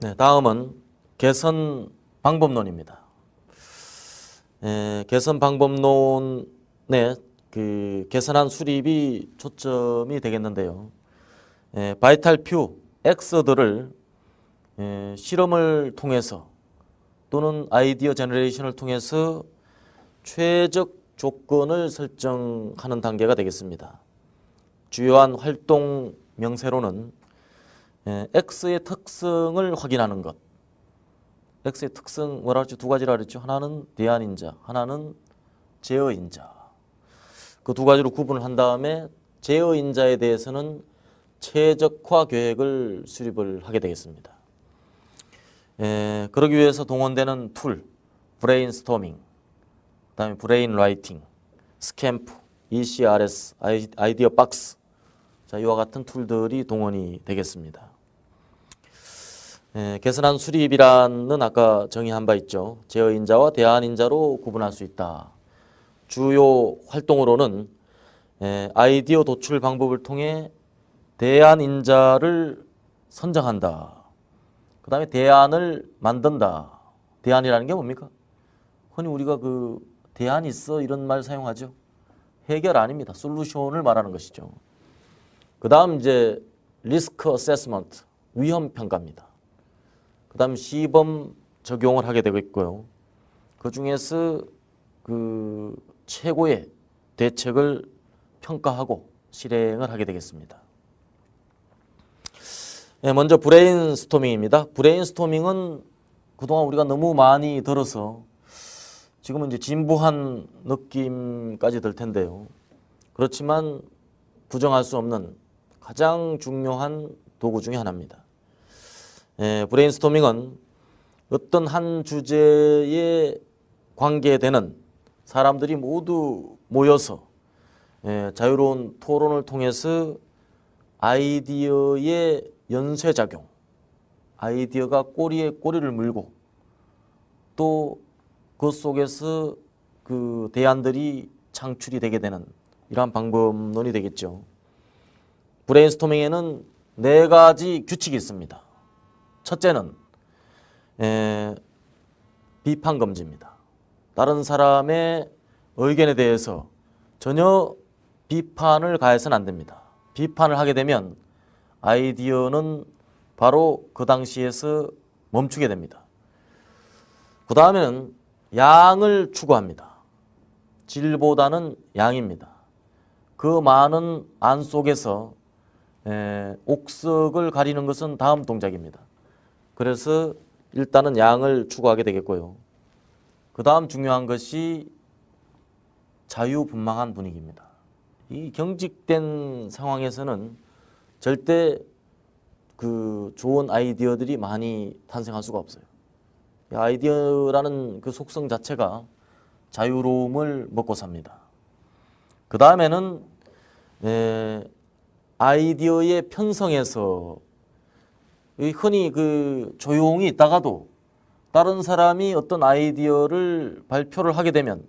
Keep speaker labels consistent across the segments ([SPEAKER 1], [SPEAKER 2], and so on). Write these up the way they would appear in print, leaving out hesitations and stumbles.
[SPEAKER 1] 네, 다음은 개선 방법론입니다. 개선 방법론의 개선안 수립이 초점이 되겠는데요. 바이탈 퓨 X들을 실험을 통해서 또는 아이디어 제너레이션을 통해서 최적 조건을 설정하는 단계가 되겠습니다. 주요한 활동 명세로는 X의 특성을 확인하는 것. X의 특성 뭐라 그랬죠? 두 가지라 그랬죠. 하나는 대안인자, 하나는 제어인자. 그 두 가지로 구분을 한 다음에 제어인자에 대해서는 최적화 계획을 수립을 하게 되겠습니다. 그러기 위해서 동원되는 툴, 브레인스토밍, 그다음에 브레인 라이팅, 스캠프, ECRS, 아이디어 박스, 자, 이와 같은 툴들이 동원이 되겠습니다. 개선안 수립이라는 아까 정의한 바 있죠. 제어인자와 대안인자로 구분할 수 있다. 주요 활동으로는 아이디어 도출 방법을 통해 대안인자를 선정한다. 그 다음에 대안을 만든다. 대안이라는 게 뭡니까? 흔히 우리가 대안이 있어 이런 말 사용하죠. 해결 아닙니다. 솔루션을 말하는 것이죠. 그 다음 이제 리스크 어세스먼트, 위험 평가입니다. 그 다음 시범 적용을 하게 되고 있고요. 그 중에서 최고의 대책을 평가하고 실행을 하게 되겠습니다. 먼저 브레인스토밍입니다. 브레인스토밍은 그동안 우리가 너무 많이 들어서 지금은 이제 진부한 느낌까지 들 텐데요. 그렇지만 부정할 수 없는 가장 중요한 도구 중에 하나입니다. 브레인스토밍은 어떤 한 주제에 관계되는 사람들이 모두 모여서 자유로운 토론을 통해서 아이디어의 연쇄작용, 아이디어가 꼬리에 꼬리를 물고 또 그 속에서 대안들이 창출이 되게 되는 이러한 방법론이 되겠죠. 브레인스토밍에는 4가지 규칙이 있습니다. 첫째는 비판 금지입니다. 다른 사람의 의견에 대해서 전혀 비판을 가해서는 안 됩니다. 비판을 하게 되면 아이디어는 바로 그 당시에서 멈추게 됩니다. 그 다음에는 양을 추구합니다. 질보다는 양입니다. 그 많은 안 속에서 옥석을 가리는 것은 다음 동작입니다. 그래서 일단은 양을 추구하게 되겠고요. 그 다음 중요한 것이 자유분방한 분위기입니다. 이 경직된 상황에서는 절대 좋은 아이디어들이 많이 탄생할 수가 없어요. 아이디어라는 그 속성 자체가 자유로움을 먹고 삽니다. 그 다음에는 아이디어의 편성에서 흔히 조용히 있다가도 다른 사람이 어떤 아이디어를 발표를 하게 되면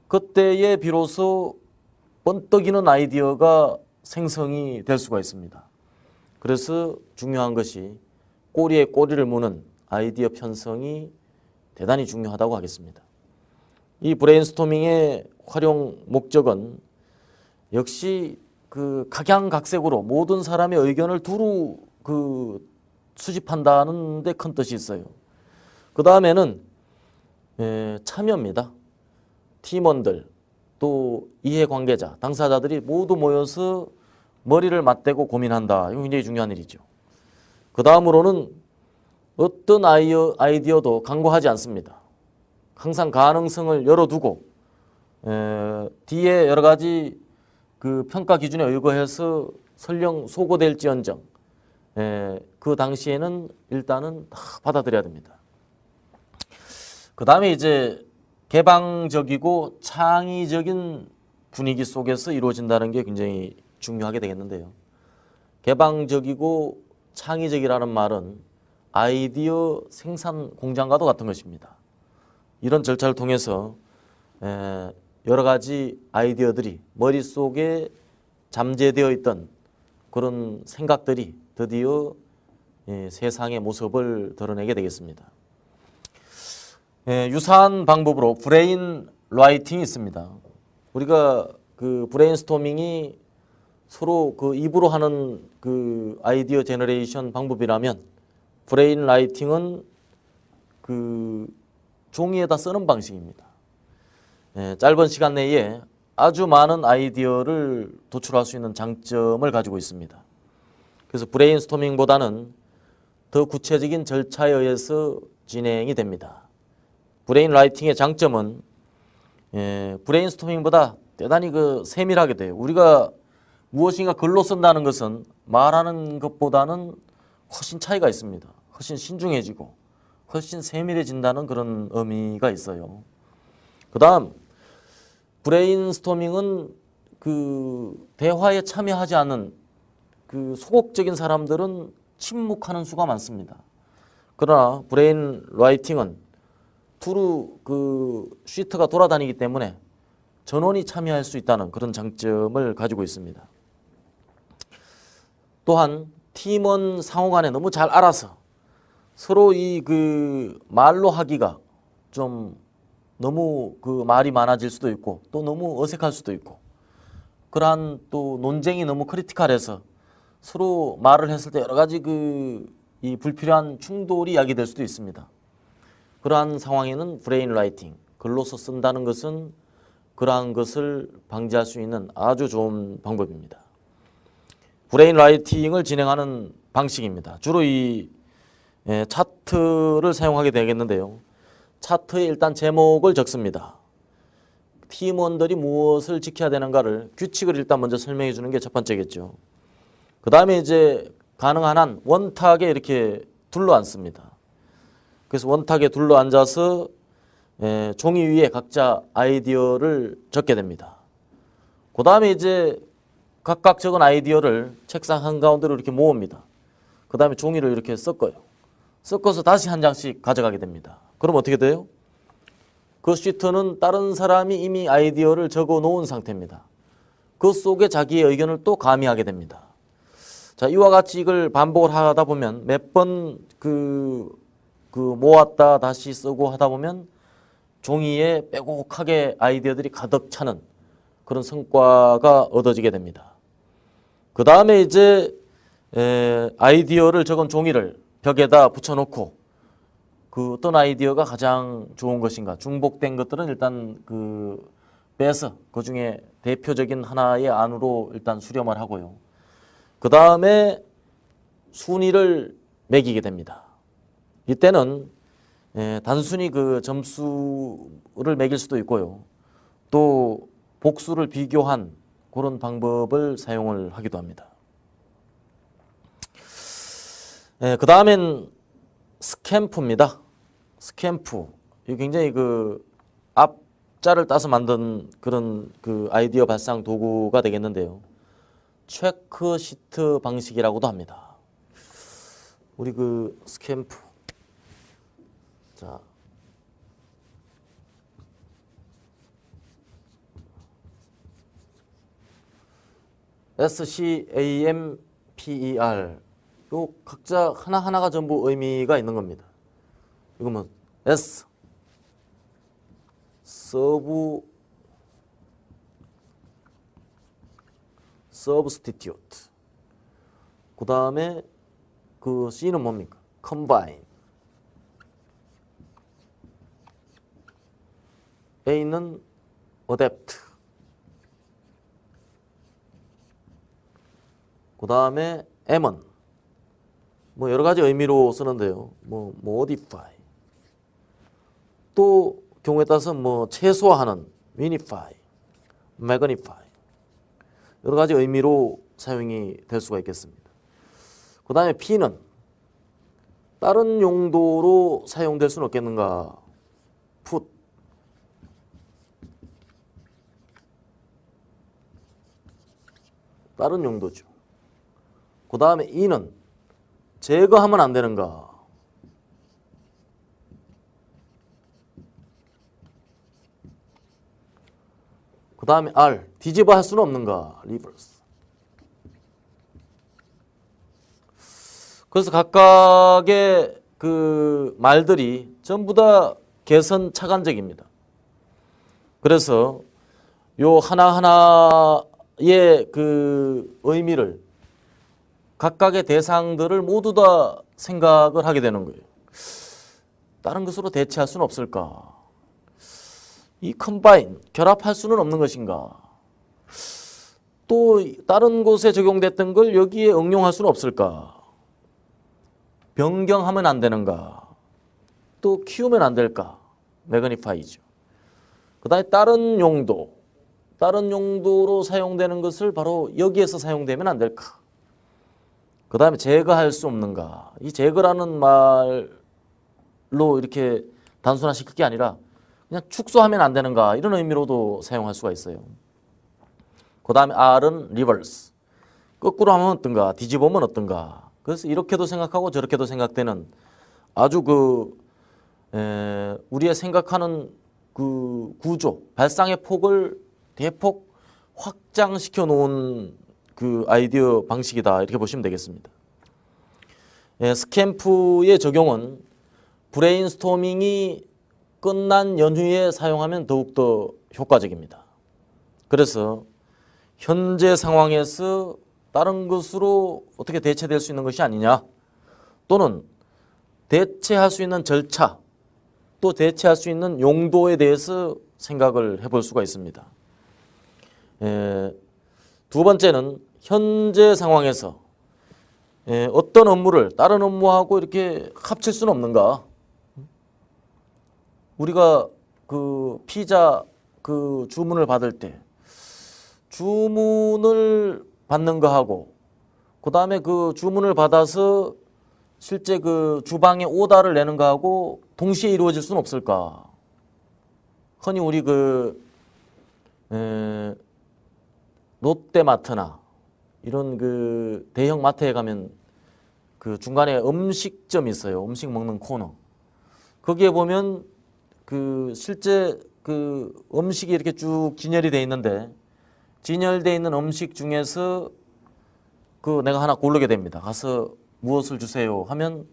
[SPEAKER 1] 그때에 비로소 번뜩이는 아이디어가 생성이 될 수가 있습니다. 그래서 중요한 것이 꼬리에 꼬리를 무는 아이디어 편성이 대단히 중요하다고 하겠습니다. 이 브레인스토밍의 활용 목적은 역시 각양각색으로 모든 사람의 의견을 두루 수집한다는 데 큰 뜻이 있어요. 그 다음에는 참여입니다. 팀원들 또 이해관계자, 당사자들이 모두 모여서 머리를 맞대고 고민한다. 이거 굉장히 중요한 일이죠. 그 다음으로는 어떤 아이디어도 강구하지 않습니다. 항상 가능성을 열어두고 뒤에 여러 가지 평가 기준에 의거해서 설령 소거될지언정 그 당시에는 일단은 다 받아들여야 됩니다. 그 다음에 이제 개방적이고 창의적인 분위기 속에서 이루어진다는 게 굉장히 중요하게 되겠는데요. 개방적이고 창의적이라는 말은 아이디어 생산 공장과도 같은 것입니다. 이런 절차를 통해서 여러 가지 아이디어들이 머릿속에 잠재되어 있던 그런 생각들이 드디어 세상의 모습을 드러내게 되겠습니다. 유사한 방법으로 브레인 라이팅이 있습니다. 우리가 그 브레인스토밍이 서로 그 입으로 하는 그 아이디어 제너레이션 방법이라면 브레인 라이팅은 그 종이에다 쓰는 방식입니다. 짧은 시간 내에 아주 많은 아이디어를 도출할 수 있는 장점을 가지고 있습니다. 그래서 브레인스토밍보다는 더 구체적인 절차에 의해서 진행이 됩니다. 브레인 라이팅의 장점은 브레인스토밍보다 대단히 그 세밀하게 돼요. 우리가 무엇인가 글로 쓴다는 것은 말하는 것보다는 훨씬 차이가 있습니다. 훨씬 신중해지고 훨씬 세밀해진다는 그런 의미가 있어요. 그 다음 브레인스토밍은 그 대화에 참여하지 않는 그 소극적인 사람들은 침묵하는 수가 많습니다. 그러나 브레인 라이팅은 두루 그 시트가 돌아다니기 때문에 전원이 참여할 수 있다는 그런 장점을 가지고 있습니다. 또한 팀원 상호 간에 너무 잘 알아서 서로 이 그 말로 하기가 좀 너무 그 말이 많아질 수도 있고 또 너무 어색할 수도 있고 그러한 또 논쟁이 너무 크리티컬해서 서로 말을 했을 때 여러 가지 이 불필요한 충돌이 야기될 수도 있습니다. 그러한 상황에는 브레인 라이팅, 글로서 쓴다는 것은 그러한 것을 방지할 수 있는 아주 좋은 방법입니다. 브레인 라이팅을 진행하는 방식입니다. 주로 이 차트를 사용하게 되겠는데요. 차트에 일단 제목을 적습니다. 팀원들이 무엇을 지켜야 되는가를 규칙을 일단 먼저 설명해 주는 게 첫 번째겠죠. 그 다음에 이제 가능한 한 원탁에 이렇게 둘러앉습니다. 그래서 원탁에 둘러앉아서 종이 위에 각자 아이디어를 적게 됩니다. 그 다음에 이제 각각 적은 아이디어를 책상 한가운데로 이렇게 모읍니다. 그 다음에 종이를 이렇게 섞어요. 섞어서 다시 한 장씩 가져가게 됩니다. 그럼 어떻게 돼요? 그 시트는 다른 사람이 이미 아이디어를 적어 놓은 상태입니다. 그 속에 자기의 의견을 또 가미하게 됩니다. 자, 이와 같이 이걸 반복을 하다 보면 몇 번 모았다 다시 쓰고 하다 보면 종이에 빼곡하게 아이디어들이 가득 차는 그런 성과가 얻어지게 됩니다. 그 다음에 이제 아이디어를 적은 종이를 벽에다 붙여놓고 그 어떤 아이디어가 가장 좋은 것인가 중복된 것들은 일단 빼서 그 중에 대표적인 하나의 안으로 일단 수렴을 하고요. 그 다음에 순위를 매기게 됩니다. 이때는 단순히 그 점수를 매길 수도 있고요. 또 복수를 비교한 그런 방법을 사용을 하기도 합니다. 그 다음엔 스탬프입니다. 스탬프. 이 굉장히 앞자를 따서 만든 그런 아이디어 발상 도구가 되겠는데요. 체크 시트 방식이라고도 합니다. 우리 스탬프. 자. SCAMPER. 요 각자 하나하나가 전부 의미가 있는 겁니다. 이거 뭐 S substitute. 그 다음에 C는 뭡니까? combine. A는 adapt. 그 다음에 M은 뭐 여러 가지 의미로 쓰는데요. 뭐 modify. 또 경우에 따라서 뭐 최소화하는 minify, magnify. 여러 가지 의미로 사용이 될 수가 있겠습니다. 그 다음에 P는 다른 용도로 사용될 수는 없겠는가? put. 다른 용도죠. 그 다음에 E는 제거하면 안 되는가? 그 다음에 R, 뒤집어 할 수는 없는가? reverse. 그래서 각각의 그 말들이 전부 다 개선 차관적입니다. 그래서 요 하나하나의 그 의미를 각각의 대상들을 모두 다 생각을 하게 되는 거예요. 다른 것으로 대체할 수는 없을까? 이 컴바인, 결합할 수는 없는 것인가? 또 다른 곳에 적용됐던 걸 여기에 응용할 수는 없을까? 변경하면 안 되는가? 또 키우면 안 될까? 매그니파이죠. 그 다음에 다른 용도로 사용되는 것을 바로 여기에서 사용되면 안 될까? 그 다음에 제거할 수 없는가? 이 제거라는 말로 이렇게 단순화시킬 게 아니라 그냥 축소하면 안 되는가? 이런 의미로도 사용할 수가 있어요. 그 다음에 R은 reverse. 거꾸로 하면 어떤가? 뒤집으면 어떤가? 그래서 이렇게도 생각하고 저렇게도 생각되는 아주 우리의 생각하는 그 구조, 발상의 폭을 대폭 확장시켜 놓은 그 아이디어 방식이다. 이렇게 보시면 되겠습니다. 스캠프의 적용은 브레인스토밍이 끝난 연후에 사용하면 더욱더 효과적입니다. 그래서 현재 상황에서 다른 것으로 어떻게 대체될 수 있는 것이 아니냐, 또는 대체할 수 있는 절차, 또 대체할 수 있는 용도에 대해서 생각을 해볼 수가 있습니다. 두 번째는 현재 상황에서 어떤 업무를 다른 업무하고 이렇게 합칠 수는 없는가? 우리가 그 피자 그 주문을 받을 때 주문을 받는 거하고 그 다음에 그 주문을 받아서 실제 그 주방에 오다를 내는 거하고 동시에 이루어질 수는 없을까? 흔히 우리 롯데마트나 이런 그 대형 마트에 가면 그 중간에 음식점이 있어요. 음식 먹는 코너. 거기에 보면 그 실제 그 음식이 이렇게 쭉 진열이 돼 있는데, 진열돼 있는 음식 중에서 그 내가 하나 고르게 됩니다. 가서 무엇을 주세요 하면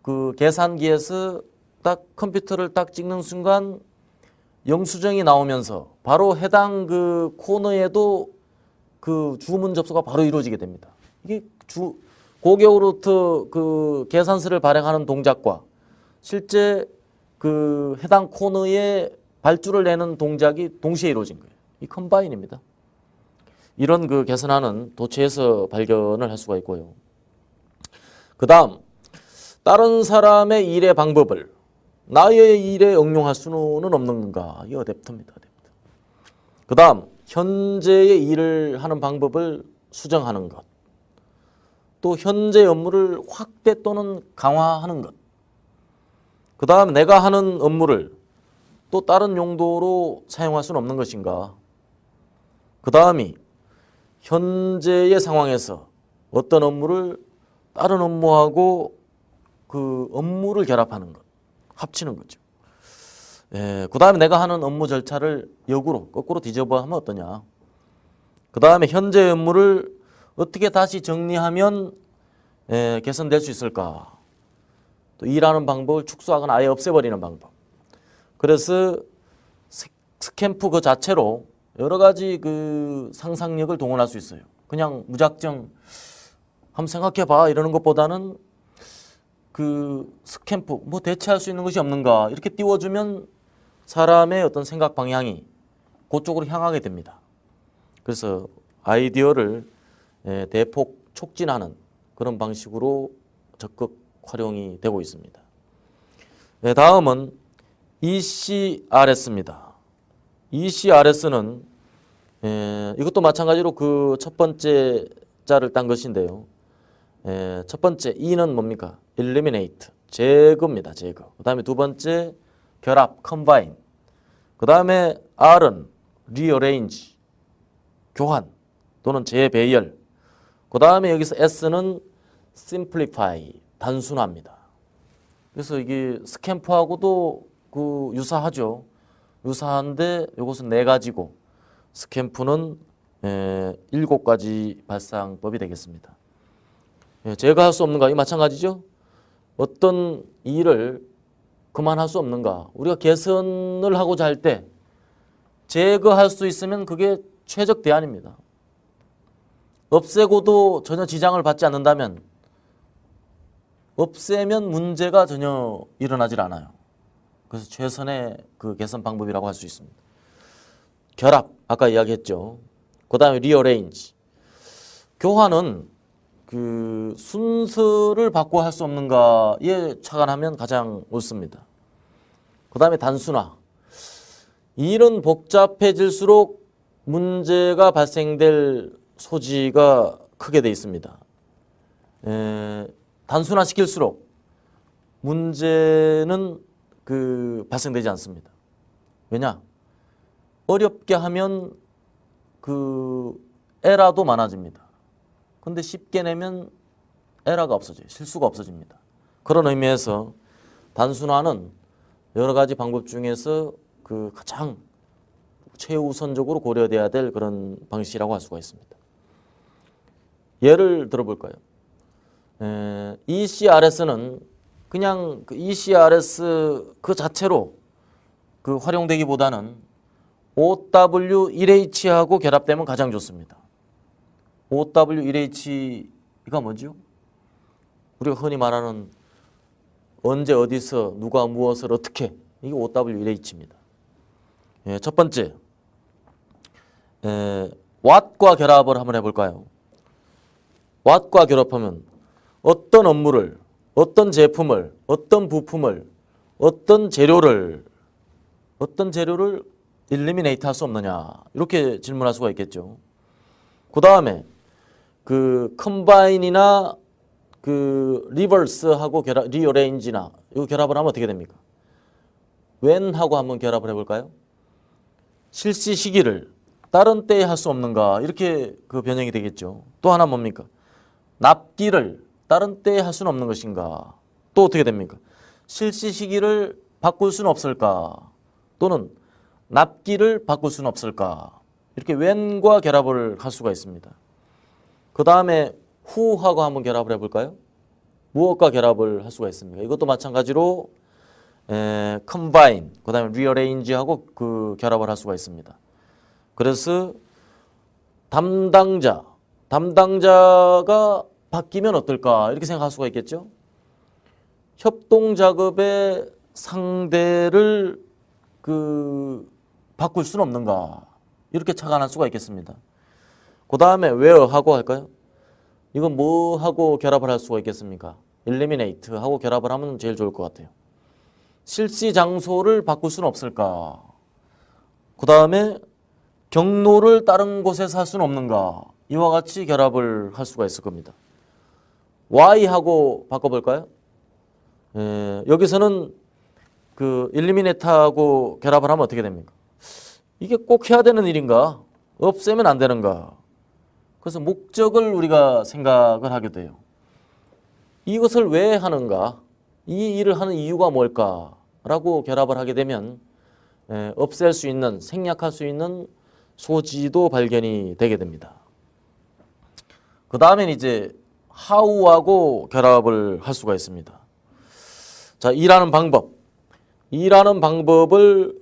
[SPEAKER 1] 그 계산기에서 딱 컴퓨터를 딱 찍는 순간 영수증이 나오면서 바로 해당 그 코너에도 그 주문 접수가 바로 이루어지게 됩니다. 이게 고객으로부터 그 계산서를 발행하는 동작과 실제 그 해당 코너에 발주를 내는 동작이 동시에 이루어진 거예요. 이 컴바인입니다. 이런 그 개선하는 도체에서 발견을 할 수가 있고요. 그 다음, 다른 사람의 일의 방법을 나의 일에 응용할 수는 없는가? 이 어댑터입니다. 그 다음, 현재의 일을 하는 방법을 수정하는 것. 또 현재 업무를 확대 또는 강화하는 것. 그 다음, 내가 하는 업무를 또 다른 용도로 사용할 수는 없는 것인가? 그 다음이 현재의 상황에서 어떤 업무를 다른 업무하고 그 업무를 결합하는 것, 합치는 거죠. 그 다음에 내가 하는 업무 절차를 역으로, 거꾸로 뒤집어 하면 어떠냐. 그 다음에 현재 업무를 어떻게 다시 정리하면 개선될 수 있을까. 또 일하는 방법을 축소하거나 아예 없애버리는 방법. 그래서 스캠프 그 자체로 여러 가지 그 상상력을 동원할 수 있어요. 그냥 무작정 한번 생각해봐 이러는 것보다는 그 스캠프 뭐 대체할 수 있는 것이 없는가 이렇게 띄워주면 사람의 어떤 생각 방향이 그쪽으로 향하게 됩니다. 그래서 아이디어를 대폭 촉진하는 그런 방식으로 적극 활용이 되고 있습니다. 다음은 ECRS입니다. ECRS는 이것도 마찬가지로 그 첫 번째 자를 딴 것인데요. 첫 번째 E는 뭡니까? Eliminate, 제거입니다. 제거. 그 다음에 두 번째 결합, combine. 그 다음에 R은 rearrange, 교환 또는 재배열. 그 다음에 여기서 S는 simplify, 단순화입니다. 그래서 이게 스캠프하고도 그 유사하죠. 유사한데 이것은 4가지고 스캠프는 7가지 발상법이 되겠습니다. 제거할 수 없는가? 이 마찬가지죠. 어떤 일을 그만할 수 없는가? 우리가 개선을 하고자 할 때 제거할 수 있으면 그게 최적 대안입니다. 없애고도 전혀 지장을 받지 않는다면 없애면 문제가 전혀 일어나질 않아요. 그래서 최선의 그 개선 방법이라고 할 수 있습니다. 결합, 아까 이야기했죠. 그 다음에 리어레인지. 교환은 그 순서를 바꿔 할 수 없는가에 착안하면 가장 옳습니다. 그 다음에 단순화. 일은 복잡해질수록 문제가 발생될 소지가 크게 돼 있습니다. 단순화 시킬수록 문제는 발생되지 않습니다. 왜냐? 어렵게 하면 에러도 많아집니다. 근데 쉽게 내면 에러가 없어져요. 실수가 없어집니다. 그런 의미에서 단순화는 여러 가지 방법 중에서 가장 최우선적으로 고려돼야 될 그런 방식이라고 할 수가 있습니다. 예를 들어볼까요? ECRS는 그냥 ECRS 그 자체로 활용되기보다는 OW1H하고 결합되면 가장 좋습니다. OW1H가 뭐죠? 우리가 흔히 말하는 언제 어디서 누가 무엇을 어떻게, 이게 OW1H입니다. 첫 번째, what과 결합을 한번 해볼까요? what과 결합하면 어떤 업무를, 어떤 제품을, 어떤 부품을, 어떤 재료를 eliminate 할 수 없느냐, 이렇게 질문할 수가 있겠죠. 그 다음에 combine이나 reverse하고 rearrange나 이거 결합을 하면 어떻게 됩니까? when하고 한번 결합을 해볼까요? 실시 시기를 다른 때에 할 수 없는가, 이렇게 변형이 되겠죠. 또 하나 뭡니까? 납기를 다른 때에 할 수는 없는 것인가? 또 어떻게 됩니까? 실시 시기를 바꿀 수는 없을까? 또는 납기를 바꿀 수는 없을까? 이렇게 when과 결합을 할 수가 있습니다. 그 다음에 who하고 한번 결합을 해볼까요? 무엇과 결합을 할 수가 있습니까? 이것도 마찬가지로 combine, 그 다음에 rearrange하고 결합을 할 수가 있습니다. 그래서 담당자가 바뀌면 어떨까, 이렇게 생각할 수가 있겠죠. 협동작업의 상대를 바꿀 수는 없는가, 이렇게 착안할 수가 있겠습니다. 그 다음에 where하고 할까요? 이건 뭐하고 결합을 할 수가 있겠습니까? eliminate하고 결합을 하면 제일 좋을 것 같아요. 실시 장소를 바꿀 수는 없을까? 그 다음에 경로를 다른 곳에서 할 수는 없는가? 이와 같이 결합을 할 수가 있을 겁니다. Y하고 바꿔볼까요? 여기서는 eliminate하고 결합을 하면 어떻게 됩니까? 이게 꼭 해야 되는 일인가? 없애면 안 되는가? 그래서 목적을 우리가 생각을 하게 돼요. 이것을 왜 하는가? 이 일을 하는 이유가 뭘까? 라고 결합을 하게 되면 없앨 수 있는, 생략할 수 있는 소지도 발견이 되게 됩니다. 그 다음엔 이제 how하고 결합을 할 수가 있습니다. 자, 일하는 방법을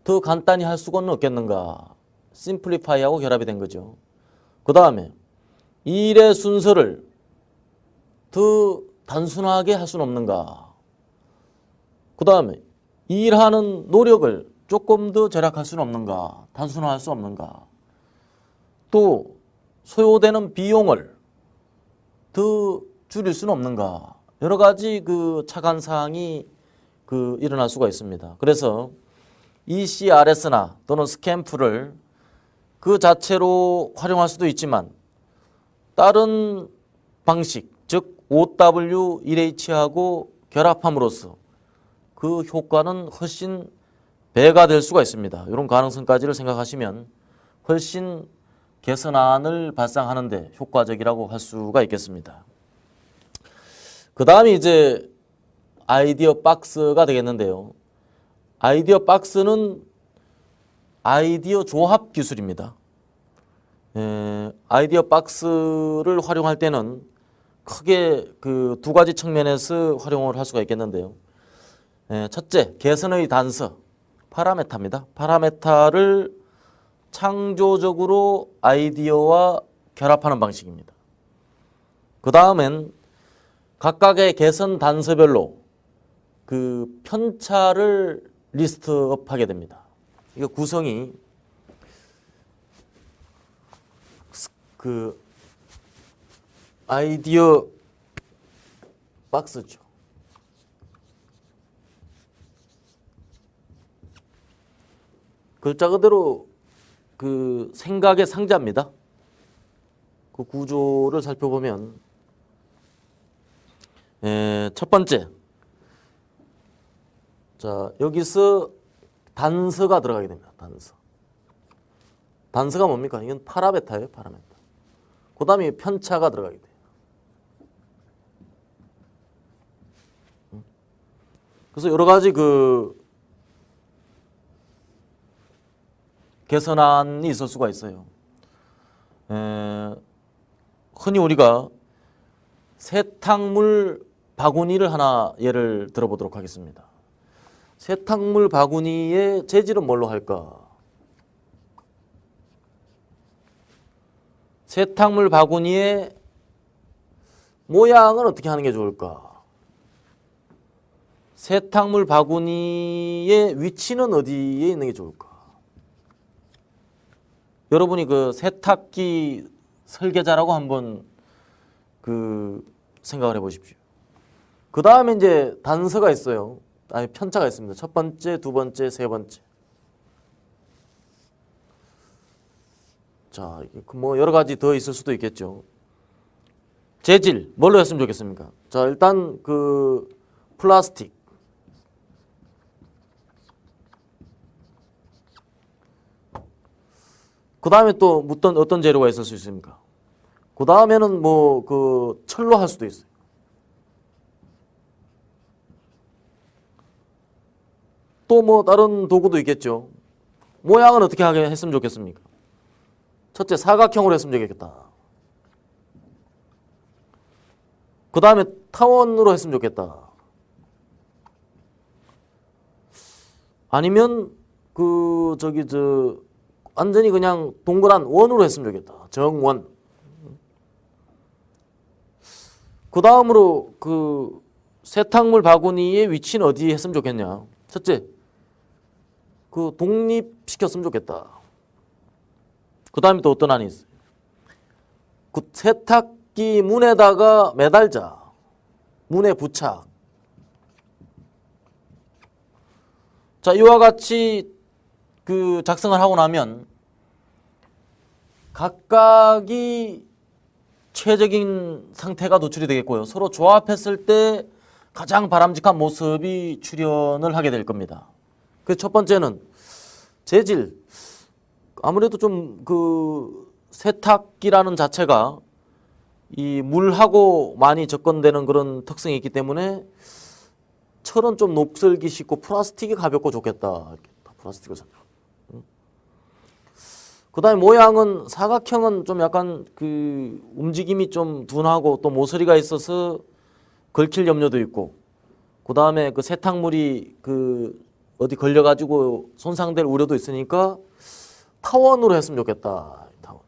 [SPEAKER 1] 더 간단히 할 수는 없겠는가? simplify하고 결합이 된 거죠. 그 다음에 일의 순서를 더 단순하게 할 수는 없는가? 그 다음에 일하는 노력을 조금 더 절약할 수는 없는가? 단순화할 수 없는가? 또 소요되는 비용을 더 줄일 수는 없는가? 여러 가지 착안 사항이 일어날 수가 있습니다. 그래서 ECRS나 또는 스캠프를 그 자체로 활용할 수도 있지만 다른 방식, 즉 OW1H하고 결합함으로써 그 효과는 훨씬 배가 될 수가 있습니다. 이런 가능성까지를 생각하시면 훨씬 개선안을 발상하는 데 효과적이라고 할 수가 있겠습니다. 그 다음에 이제 아이디어 박스가 되겠는데요. 아이디어 박스는 아이디어 조합 기술입니다. 아이디어 박스를 활용할 때는 크게 그 두 가지 측면에서 활용을 할 수가 있겠는데요. 첫째, 개선의 단서, 파라메타입니다. 파라메타를 창조적으로 아이디어와 결합하는 방식입니다. 그 다음엔 각각의 개선 단서별로 그 편차를 리스트업하게 됩니다. 이거 구성이 그 아이디어 박스죠. 글자 그대로 그 생각의 상자입니다. 그 구조를 살펴보면 첫 번째, 자 여기서 단서가 들어가게 됩니다. 단서. 단서가 뭡니까? 이건 파라메타예요. 파라메타. 그 다음에 편차가 들어가게 돼요. 그래서 여러 가지 그 개선안이 있을 수가 있어요. 흔히 우리가 세탁물 바구니를 하나 예를 들어보도록 하겠습니다. 세탁물 바구니의 재질은 뭘로 할까? 세탁물 바구니의 모양은 어떻게 하는 게 좋을까? 세탁물 바구니의 위치는 어디에 있는 게 좋을까? 여러분이 그 세탁기 설계자라고 한번 그 생각을 해보십시오. 그 다음에 이제 단서가 있어요. 아니 편차가 있습니다. 첫 번째, 두 번째, 세 번째. 자, 뭐 여러 가지 더 있을 수도 있겠죠. 재질 뭘로 했으면 좋겠습니까? 자, 일단 그 플라스틱. 그 다음에 또 어떤 재료가 있을 수 있습니까? 그 다음에는 뭐 그 철로 할 수도 있어요. 또 뭐 다른 도구도 있겠죠. 모양은 어떻게 하게 했으면 좋겠습니까? 첫째, 사각형으로 했으면 좋겠다. 그 다음에 타원으로 했으면 좋겠다. 아니면 완전히 그냥 동그란 원으로 했으면 좋겠다. 정원. 그 다음으로 그 세탁물 바구니의 위치는 어디에 했으면 좋겠냐. 첫째, 그 독립시켰으면 좋겠다. 그 다음에 또 어떤 안이 있어요. 그 세탁기 문에다가 매달자. 문에 부착. 자, 이와 같이 그 작성을 하고 나면 각각이 최적인 상태가 노출이 되겠고요. 서로 조합했을 때 가장 바람직한 모습이 출현을 하게 될 겁니다. 그 첫 번째는 재질. 아무래도 좀 그 세탁기라는 자체가 이 물하고 많이 접근되는 그런 특성이 있기 때문에 철은 좀 녹슬기 쉽고 플라스틱이 가볍고 좋겠다. 플라스틱을 샀다. 그 다음에 모양은 사각형은 좀 약간 그 움직임이 좀 둔하고 또 모서리가 있어서 걸칠 염려도 있고, 그 다음에 그 세탁물이 그 어디 걸려가지고 손상될 우려도 있으니까 타원으로 했으면 좋겠다. 타원.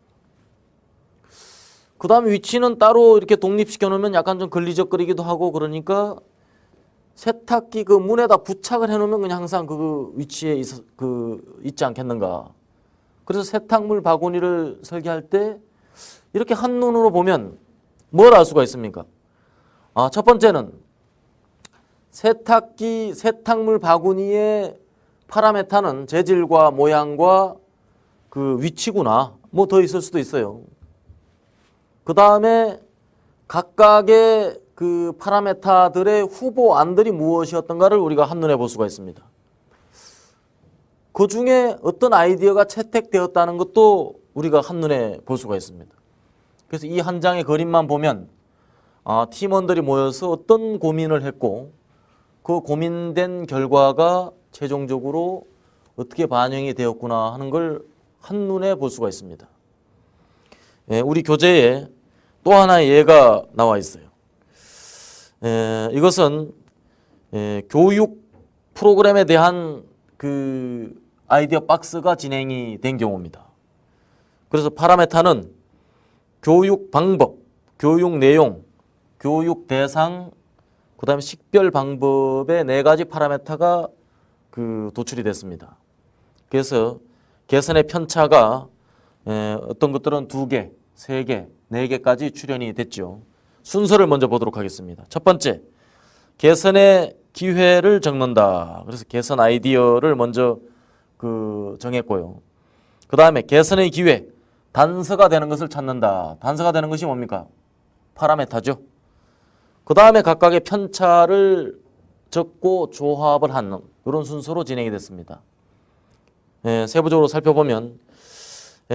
[SPEAKER 1] 그 다음에 위치는 따로 이렇게 독립시켜 놓으면 약간 좀 걸리적거리기도 하고 그러니까 세탁기 그 문에다 부착을 해 놓으면 그냥 항상 그 위치에 있지 않겠는가. 그래서 세탁물 바구니를 설계할 때 이렇게 한눈으로 보면 뭘 알 수가 있습니까? 첫 번째는 세탁물 바구니의 파라메타는 재질과 모양과 그 위치구나. 뭐 더 있을 수도 있어요. 그 다음에 각각의 그 파라메타들의 후보안들이 무엇이었던가를 우리가 한눈에 볼 수가 있습니다. 그 중에 어떤 아이디어가 채택되었다는 것도 우리가 한눈에 볼 수가 있습니다. 그래서 이 한 장의 그림만 보면 팀원들이 모여서 어떤 고민을 했고 그 고민된 결과가 최종적으로 어떻게 반영이 되었구나 하는 걸 한눈에 볼 수가 있습니다. 우리 교재에 또 하나의 예가 나와 있어요. 이것은 교육 프로그램에 대한 그 아이디어 박스가 진행이 된 경우입니다. 그래서 파라메타는 교육 방법, 교육 내용, 교육 대상, 그 다음에 식별 방법의 4가지 파라메타가 그 도출이 됐습니다. 그래서 개선의 편차가 어떤 것들은 2개, 3개, 4개까지 출현이 됐죠. 순서를 먼저 보도록 하겠습니다. 첫 번째, 개선의 기회를 적는다. 그래서 개선 아이디어를 먼저 정했고요. 그 다음에 개선의 기회, 단서가 되는 것을 찾는다. 단서가 되는 것이 뭡니까? 파라메타죠. 그 다음에 각각의 편차를 적고 조합을 하는 이런 순서로 진행이 됐습니다. 세부적으로 살펴보면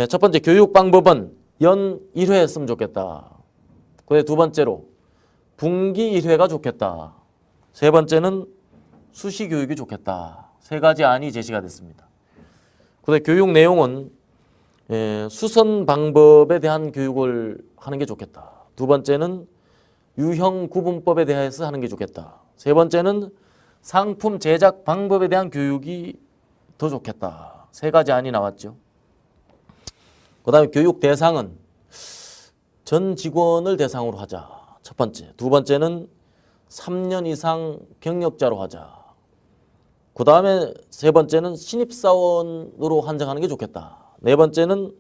[SPEAKER 1] 첫 번째 교육 방법은 연 1회 했으면 좋겠다. 그다음에 두 번째로 분기 1회가 좋겠다. 세 번째는 수시 교육이 좋겠다. 3가지 안이 제시가 됐습니다. 그다음에 교육 내용은 수선 방법에 대한 교육을 하는 게 좋겠다. 두 번째는 유형 구분법에 대해서 하는 게 좋겠다. 세 번째는 상품 제작 방법에 대한 교육이 더 좋겠다. 3가지 안이 나왔죠. 그 다음에 교육 대상은 전 직원을 대상으로 하자. 첫 번째. 두 번째는 3년 이상 경력자로 하자. 그 다음에 세 번째는 신입사원으로 한정하는 게 좋겠다. 네 번째는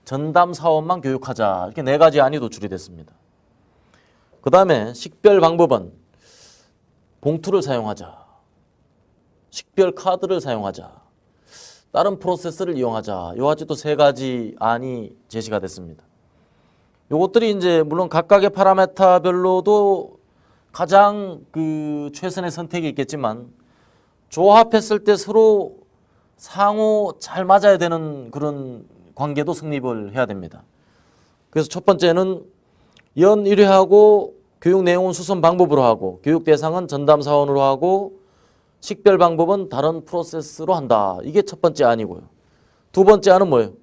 [SPEAKER 1] 전담 사원만 교육하자. 이렇게 4가지 안이 도출이 됐습니다. 그 다음에 식별 방법은 봉투를 사용하자. 식별 카드를 사용하자. 다른 프로세스를 이용하자. 이와 같이 또 3가지 안이 제시가 됐습니다. 요것들이 이제 물론 각각의 파라메타별로도 가장 최선의 선택이 있겠지만 조합했을 때 서로 상호 잘 맞아야 되는 그런 관계도 성립을 해야 됩니다. 그래서 첫 번째는 연 1회하고 교육 내용은 수선 방법으로 하고 교육 대상은 전담 사원으로 하고 식별 방법은 다른 프로세스로 한다. 이게 첫 번째 안이고요. 두 번째 안은 뭐예요?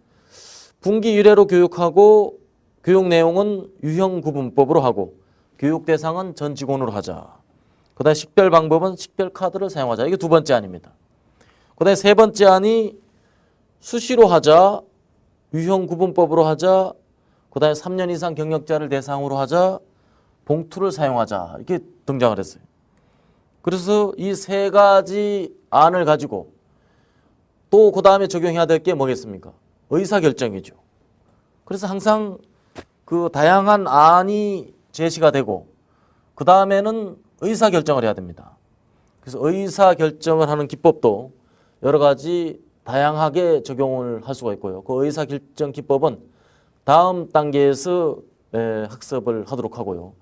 [SPEAKER 1] 분기 1회로 교육하고 교육 내용은 유형 구분법으로 하고 교육 대상은 전 직원으로 하자. 그 다음에 식별 방법은 식별 카드를 사용하자. 이게 두 번째 안입니다. 그 다음에 세 번째 안이 수시로 하자, 유형 구분법으로 하자, 그 다음에 3년 이상 경력자를 대상으로 하자, 봉투를 사용하자. 이렇게 등장을 했어요. 그래서 이 3가지 안을 가지고 또 그 다음에 적용해야 될 게 뭐겠습니까? 의사결정이죠. 그래서 항상 다양한 안이 제시가 되고 그 다음에는 의사결정을 해야 됩니다. 그래서 의사결정을 하는 기법도 여러 가지 다양하게 적용을 할 수가 있고요. 그 의사결정 기법은 다음 단계에서 학습을 하도록 하고요.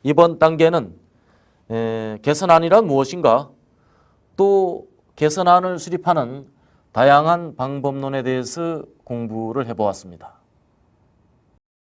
[SPEAKER 1] 이번 단계는 개선안이란 무엇인가? 또 개선안을 수립하는 다양한 방법론에 대해서 공부를 해보았습니다.